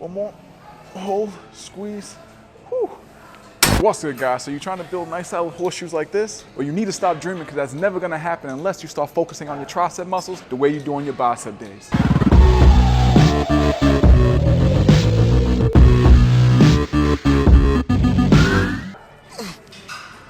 One more. Hold, squeeze. Whew. What's good, guys? So you're trying to build nice solid horseshoes like this? Well, you need to stop dreaming, because that's never gonna happen unless you start focusing on your tricep muscles the way you do on your bicep days.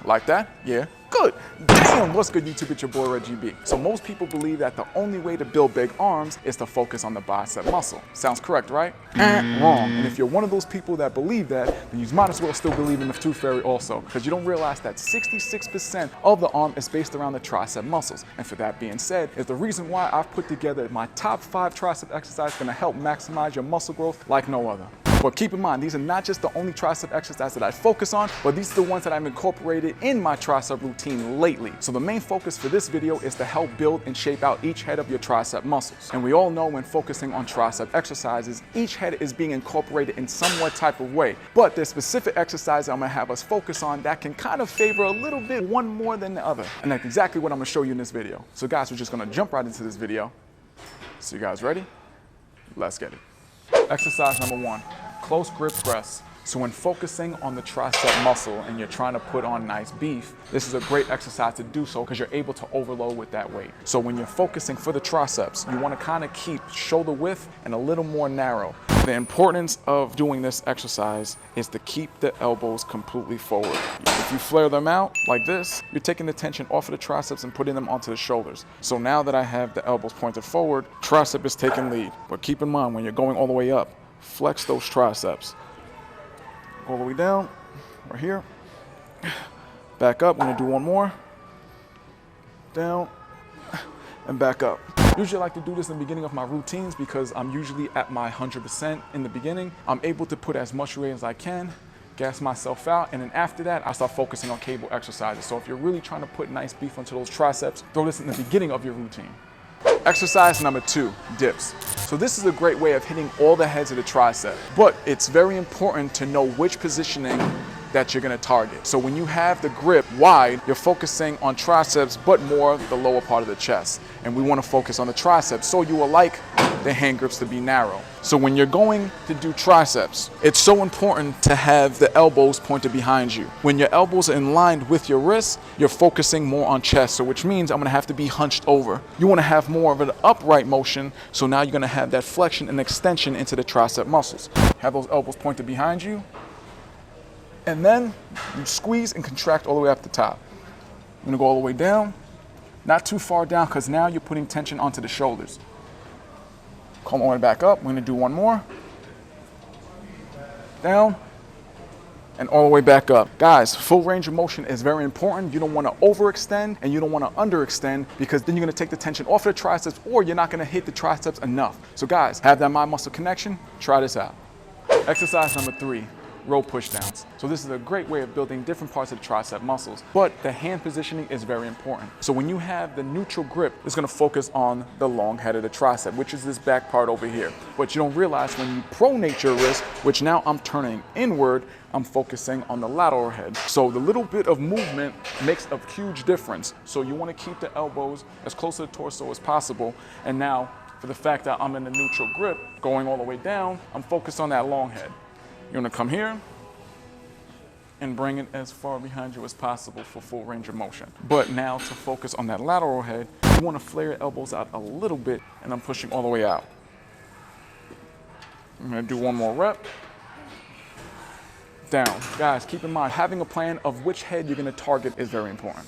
Like that? Yeah. Good. Damn, what's good, YouTube? It's your boy Reggie B. So most people believe that the only way to build big arms is to focus on the bicep muscle. Sounds correct, right? Wrong. And if you're one of those people that believe that, then you might as well still believe in the tooth fairy also, because you don't realize that 66% of the arm is based around the tricep muscles. And for that being said, is the reason why I've put together my top 5 tricep exercises gonna help maximize your muscle growth like no other. But keep in mind, these are not just the only tricep exercises that I focus on, but these are the ones that I've incorporated in my tricep routine lately. So the main focus for this video is to help build and shape out each head of your tricep muscles. And we all know when focusing on tricep exercises, each head is being incorporated in somewhat type of way. But there's specific exercises I'm gonna have us focus on that can kind of favor a little bit one more than the other. And that's exactly what I'm gonna show you in this video. So guys, we're just gonna jump right into this video. So you guys ready? Let's get it. Exercise number 1. Close grip press. So when focusing on the tricep muscle and you're trying to put on nice beef, this is a great exercise to do so because you're able to overload with that weight. So when you're focusing for the triceps, you want to kind of keep shoulder width and a little more narrow. The importance of doing this exercise is to keep the elbows completely forward. If you flare them out like this, you're taking the tension off of the triceps and putting them onto the shoulders. So now that I have the elbows pointed forward, tricep is taking lead. But keep in mind, when you're going all the way up, flex those triceps. All the way down, right here. Back up, I'm gonna do one more. Down, and back up. Usually I like to do this in the beginning of my routines because I'm usually at my 100% in the beginning. I'm able to put as much weight as I can, gas myself out, and then after that, I start focusing on cable exercises. So if you're really trying to put nice beef onto those triceps, throw this in the beginning of your routine. Exercise number 2, dips. So this is a great way of hitting all the heads of the tricep, but it's very important to know which positioning that you're gonna target. So when you have the grip wide, you're focusing on triceps, but more the lower part of the chest. And we wanna focus on the triceps, so you will like the hand grips to be narrow. So when you're going to do triceps, it's so important to have the elbows pointed behind you. When your elbows are in line with your wrists, you're focusing more on chest, so which means I'm gonna have to be hunched over. You wanna have more of an upright motion, so now you're gonna have that flexion and extension into the tricep muscles. Have those elbows pointed behind you, and then you squeeze and contract all the way up the top. I'm gonna go all the way down, not too far down, because now you're putting tension onto the shoulders. Come all the way back up. We're gonna do one more. Down, and all the way back up. Guys, full range of motion is very important. You don't wanna overextend and you don't wanna underextend, because then you're gonna take the tension off of the triceps, or you're not gonna hit the triceps enough. So guys, have that mind muscle connection, try this out. Exercise number 3. Row pushdowns. So this is a great way of building different parts of the tricep muscles, but the hand positioning is very important. So when you have the neutral grip, it's gonna focus on the long head of the tricep, which is this back part over here. But you don't realize when you pronate your wrist, which now I'm turning inward, I'm focusing on the lateral head. So the little bit of movement makes a huge difference. So you wanna keep the elbows as close to the torso as possible. And now, for the fact that I'm in the neutral grip, going all the way down, I'm focused on that long head. You're gonna come here and bring it as far behind you as possible for full range of motion. But now to focus on that lateral head, you wanna flare your elbows out a little bit, and I'm pushing all the way out. I'm gonna do one more rep. Down. Guys, keep in mind, having a plan of which head you're gonna target is very important.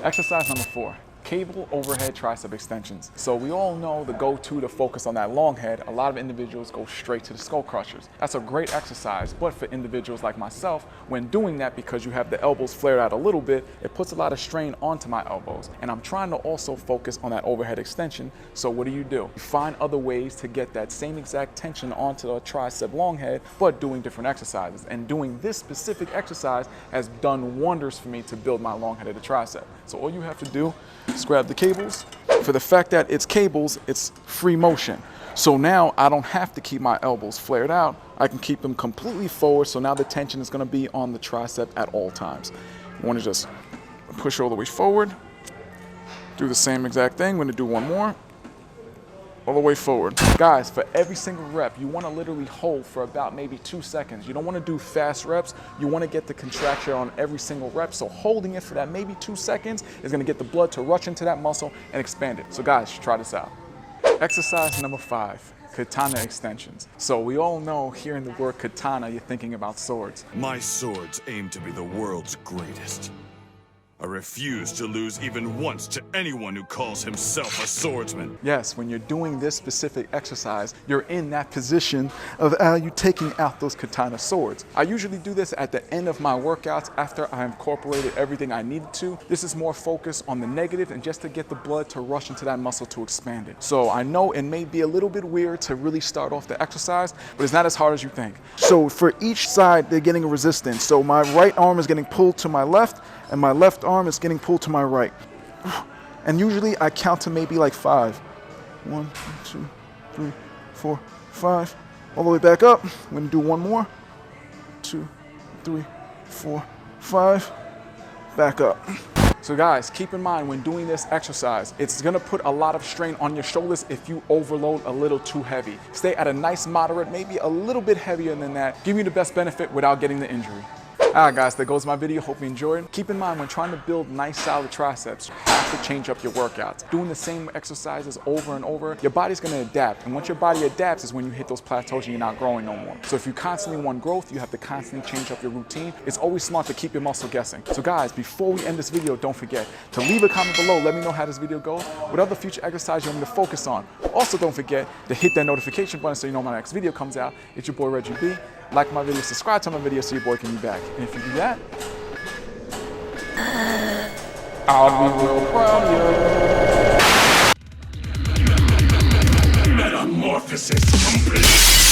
Exercise number 4. Cable overhead tricep extensions. So we all know the go-to to focus on that long head. A lot of individuals go straight to the skull crushers. That's a great exercise, but for individuals like myself, when doing that, because you have the elbows flared out a little bit, it puts a lot of strain onto my elbows. And I'm trying to also focus on that overhead extension. So what do? You find other ways to get that same exact tension onto the tricep long head, but doing different exercises. And doing this specific exercise has done wonders for me to build my long head of the tricep. So all you have to do is grab the cables. For the fact that it's cables, it's free motion. So now I don't have to keep my elbows flared out. I can keep them completely forward. So now the tension is gonna be on the tricep at all times. You wanna just push all the way forward. Do the same exact thing. We're gonna do one more. all the way forward. Guys, for every single rep, you want to literally hold for about maybe 2 seconds. You don't want to do fast reps. You want to get the contraction on every single rep. So holding it for that maybe 2 seconds is going to get the blood to rush into that muscle and expand it. So guys, try this out. Exercise number 5. Katana extensions. So we all know hearing the word katana, you're thinking about swords. My swords aim to be the world's greatest. I refuse to lose even once to anyone who calls himself a swordsman. Yes, when you're doing this specific exercise, you're in that position of you taking out those katana swords. I usually do this at the end of my workouts after I incorporated everything I needed to. This is more focused on the negative and just to get the blood to rush into that muscle to expand it. So I know it may be a little bit weird to really start off the exercise, but it's not as hard as you think. So for each side, they're getting a resistance. So my right arm is getting pulled to my left, and my left arm is getting pulled to my right. And usually I count to maybe like 5. 1, 2, 3, 4, 5. All the way back up. I'm gonna do one more. 2, 3, 4, 5. Back up. So guys, keep in mind when doing this exercise, it's gonna put a lot of strain on your shoulders if you overload a little too heavy. Stay at a nice moderate, maybe a little bit heavier than that. Give you the best benefit without getting the injury. Alright guys, there goes my video. Hope you enjoyed. Keep in mind when trying to build nice solid triceps, you have to change up your workouts. Doing the same exercises over and over, your body's going to adapt. And once your body adapts is when you hit those plateaus and you're not growing no more. So if you constantly want growth, you have to constantly change up your routine. It's always smart to keep your muscle guessing. So guys, before we end this video, don't forget to leave a comment below. Let me know how this video goes. What other future exercise you want me to focus on. Also, don't forget to hit that notification button so you know when my next video comes out. It's your boy Reggie B. Like my video, subscribe to my video so your boy can be back. And if you do that, I'll be real proud of you. Metamorphosis complete.